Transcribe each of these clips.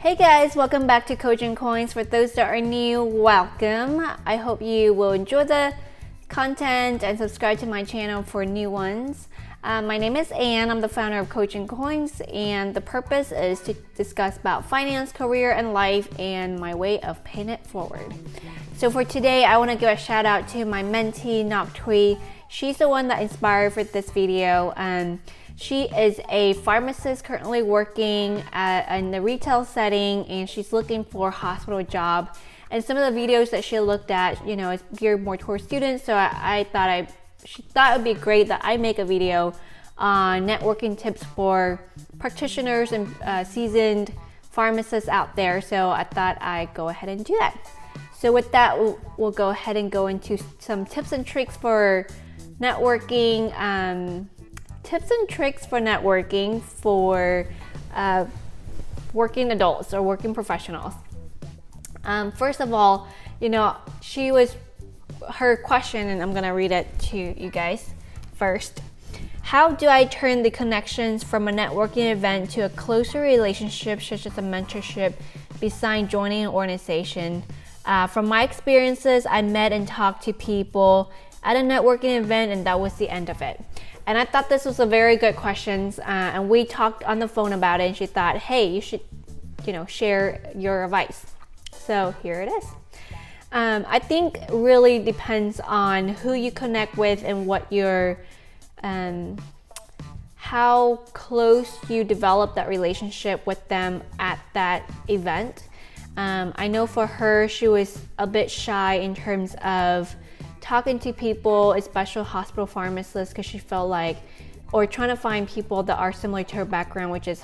Hey guys, welcome back to Coaching Coins. For those that are new, welcome. I hope you will enjoy the content and subscribe to my channel for new ones. My name is Anne. I'm the founder of Coaching Coins, and the purpose is to discuss about finance, career, and life, and my way of paying it forward. So for today, I want to give a shout out to my mentee, Noktui. She's the one that inspired for this video. She is a pharmacist currently working in the retail setting, and she's looking for a hospital job. And some of the videos that she looked at, is geared more towards students. So she thought it would be great that I make a video on networking tips for practitioners and seasoned pharmacists out there. So I thought I'd go ahead and do that. So with that, we'll go ahead and go into some tips and tricks for networking. Tips and tricks for networking for working adults or working professionals. First of all, her question, and I'm gonna read it to you guys first. How do I turn the connections from a networking event to a closer relationship, such as a mentorship, besides joining an organization? From my experiences, I met and talked to people at a networking event, and that was the end of it. And I thought this was a very good question, and we talked on the phone about it, and she thought, hey, you should, share your advice. So here it is. I think it really depends on who you connect with and what your, how close you develop that relationship with them at that event. I know for her, she was a bit shy in terms of talking to people, especially hospital pharmacists, because she felt like, or trying to find people that are similar to her background, which is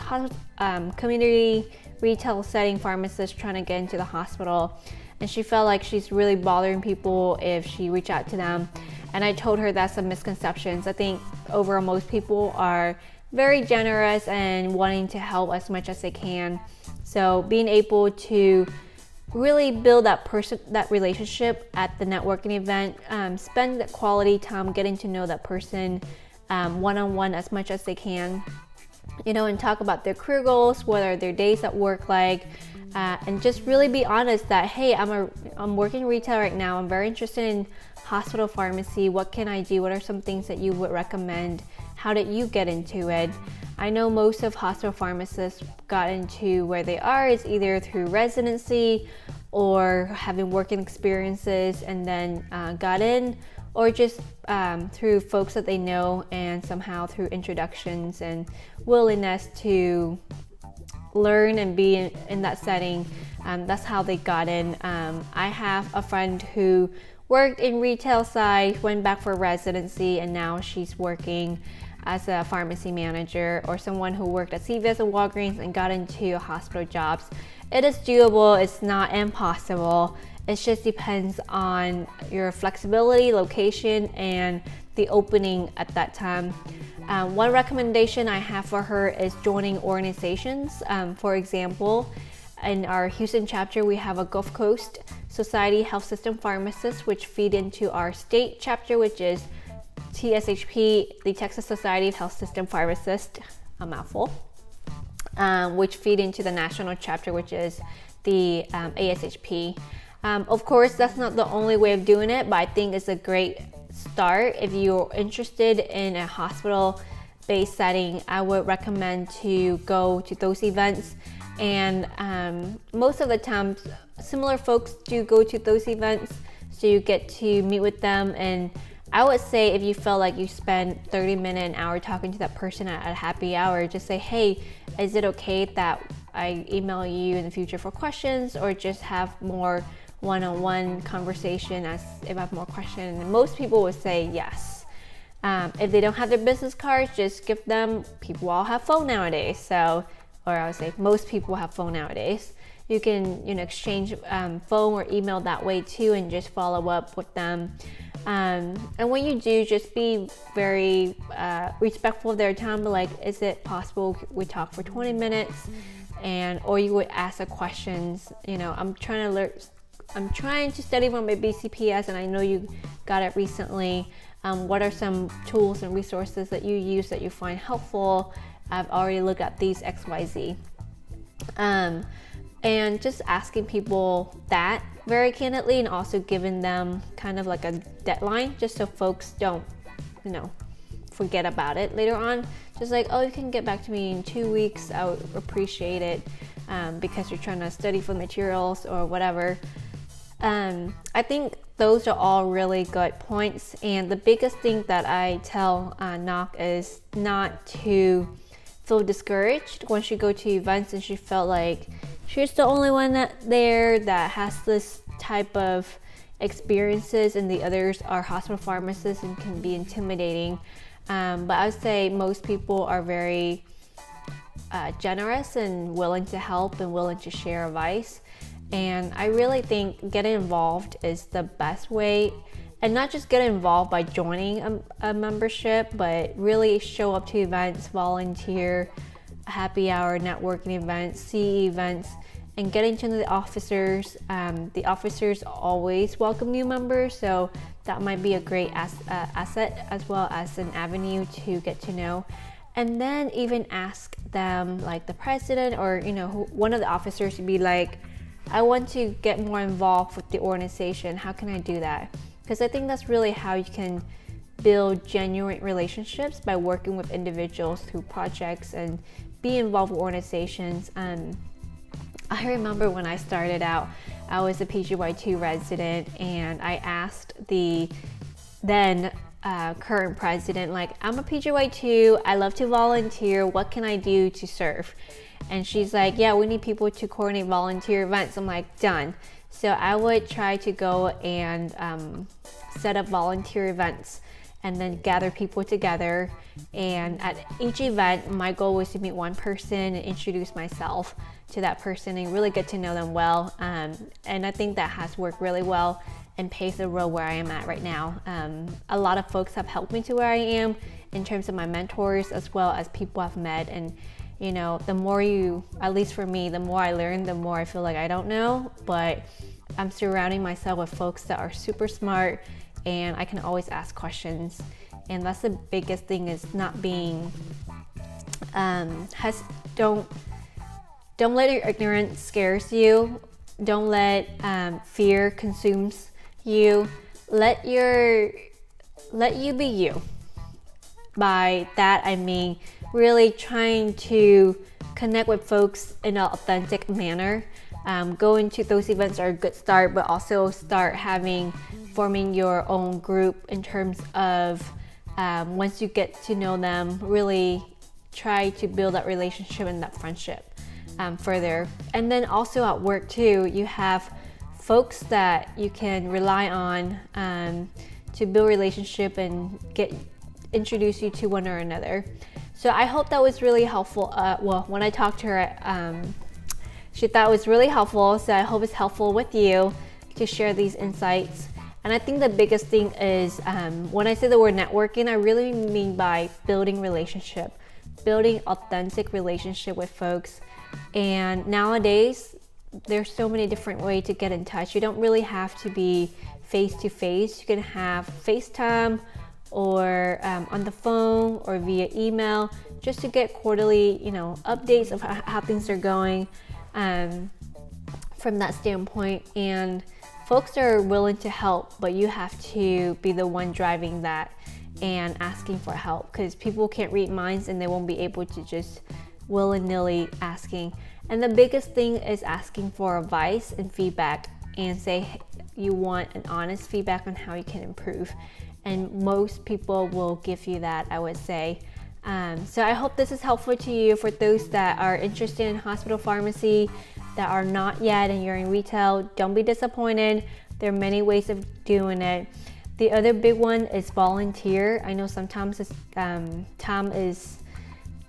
community retail setting pharmacists trying to get into the hospital. And she felt like she's really bothering people if she reach out to them. And I told her that's some misconceptions. I think overall most people are very generous and wanting to help as much as they can. So being able to really build that relationship at the networking event, spend that quality time getting to know that person one-on-one as much as they can, and talk about their career goals, what are their days at work like, and just really be honest that, hey, I'm working retail right now, I'm very interested in hospital pharmacy, what can I do, what are some things that you would recommend, how did you get into it? I know most of hospital pharmacists got into where they are is either through residency or having working experiences and then got in, or just through folks that they know and somehow through introductions and willingness to learn and be in that setting. That's how they got in. I have a friend who worked in retail side, went back for residency, and now she's working as a pharmacy manager, or someone who worked at CVS and Walgreens and got into hospital jobs. It is doable, it's not impossible. It just depends on your flexibility, location, and the opening at that time. One recommendation I have for her is joining organizations. For example, in our Houston chapter, we have a Gulf Coast Society Health System Pharmacists, which feed into our state chapter, which is TSHP, the Texas Society of Health System Pharmacists, a mouthful, which feed into the national chapter, which is the ASHP. Of course, that's not the only way of doing it, but I think it's a great start. If you're interested in a hospital-based setting, I would recommend to go to those events. And most of the times, similar folks do go to those events, so you get to meet with them. And I would say if you feel like you spend 30 minutes, an hour talking to that person at a happy hour, just say, hey, is it okay that I email you in the future for questions, or just have more one-on-one conversation as if I have more questions? And most people would say yes. If they don't have their business cards, just give them, people all have phone nowadays. So, or I would say most people have phone nowadays. You can, exchange phone or email that way too, and just follow up with them. And when you do, just be very respectful of their time. But like, is it possible we talk for 20 minutes? Or you would ask the questions. I'm trying to study for my BCPS, and I know you got it recently. What are some tools and resources that you use that you find helpful? I've already looked at these XYZ. and just asking people that very candidly, and also giving them kind of like a deadline, just so folks don't, forget about it later on. Just like, oh, you can get back to me in 2 weeks, I would appreciate it, because you're trying to study for materials or whatever. I think those are all really good points, and the biggest thing that I tell Nok is not to feel discouraged once you go to events and she felt like she's the only one there that has this type of experiences and the others are hospital pharmacists and can be intimidating. But I would say most people are very generous and willing to help and willing to share advice. And I really think getting involved is the best way, and not just get involved by joining a membership, but really show up to events, volunteer, happy hour, networking events, CE events, and getting to know the officers. The officers always welcome new members, so that might be a great asset, as well as an avenue to get to know. And then even ask them, like the president or one of the officers, to be like, I want to get more involved with the organization. How can I do that? Because I think that's really how you can build genuine relationships, by working with individuals through projects and be involved with organizations. I remember when I started out, I was a PGY2 resident, and I asked the then current president, like, I'm a PGY2, I love to volunteer, what can I do to serve? And she's like, yeah, we need people to coordinate volunteer events. I'm like, done. So I would try to go and set up volunteer events and then gather people together. And at each event, my goal was to meet one person and introduce myself to that person and really get to know them well. And I think that has worked really well and paved the road where I am at right now. A lot of folks have helped me to where I am in terms of my mentors, as well as people I've met. And the more at least for me, the more I learn, the more I feel like I don't know, but I'm surrounding myself with folks that are super smart, and I can always ask questions. And that's the biggest thing, is not being, don't let your ignorance scares you. Don't let fear consumes you. Let you be you. By that, I mean really trying to connect with folks in an authentic manner. Going to those events are a good start, but also start forming your own group in terms of once you get to know them, really try to build that relationship and that friendship further. And then also at work too, you have folks that you can rely on to build relationship and introduce you to one or another. So I hope that was really helpful. When I talked to her, she thought it was really helpful. So I hope it's helpful with you to share these insights. And I think the biggest thing is when I say the word networking, I really mean by building relationship, building authentic relationship with folks. And nowadays, there's so many different ways to get in touch. You don't really have to be face to face. You can have FaceTime or on the phone or via email, just to get quarterly, updates of how things are going from that standpoint. And folks are willing to help, but you have to be the one driving that and asking for help, because people can't read minds and they won't be able to just willy-nilly asking. And the biggest thing is asking for advice and feedback, and say you want an honest feedback on how you can improve. And most people will give you that, I would say. So I hope this is helpful to you. For those that are interested in hospital pharmacy, that are not yet, and you're in retail, don't be disappointed. There are many ways of doing it. The other big one is volunteer. I know sometimes time is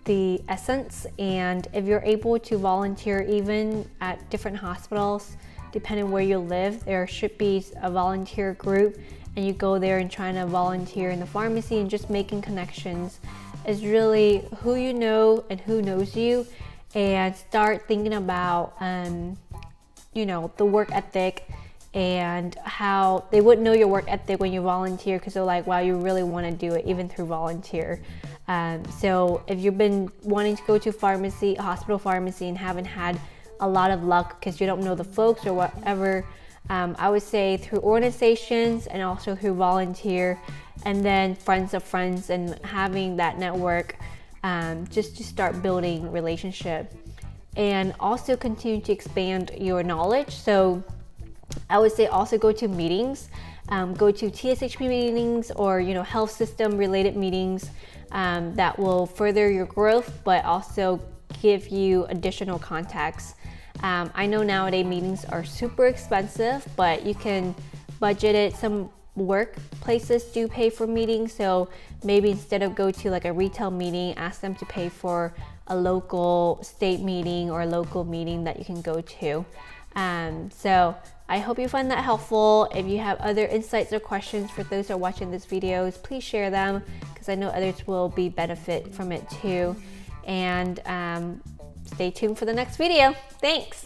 the essence, and if you're able to volunteer even at different hospitals, depending where you live, there should be a volunteer group, and you go there and trying to volunteer in the pharmacy, and just making connections is really who you know and who knows you. And start thinking about the work ethic, and how they wouldn't know your work ethic when you volunteer, because they're like, wow, you really want to do it even through volunteer. So if you've been wanting to go to hospital pharmacy and haven't had a lot of luck because you don't know the folks or whatever. I would say through organizations and also through volunteer, and then friends of friends, and having that network just to start building relationship, and also continue to expand your knowledge. So I would say also go to meetings, go to TSHP meetings or health system related meetings that will further your growth, but also give you additional contacts. I know nowadays meetings are super expensive, but you can budget it. Some workplaces do pay for meetings, so maybe instead of go to like a retail meeting, ask them to pay for a local state meeting or a local meeting that you can go to. So I hope you find that helpful. If you have other insights or questions for those who are watching these videos, please share them because I know others will be benefit from it too. And stay tuned for the next video. Thanks.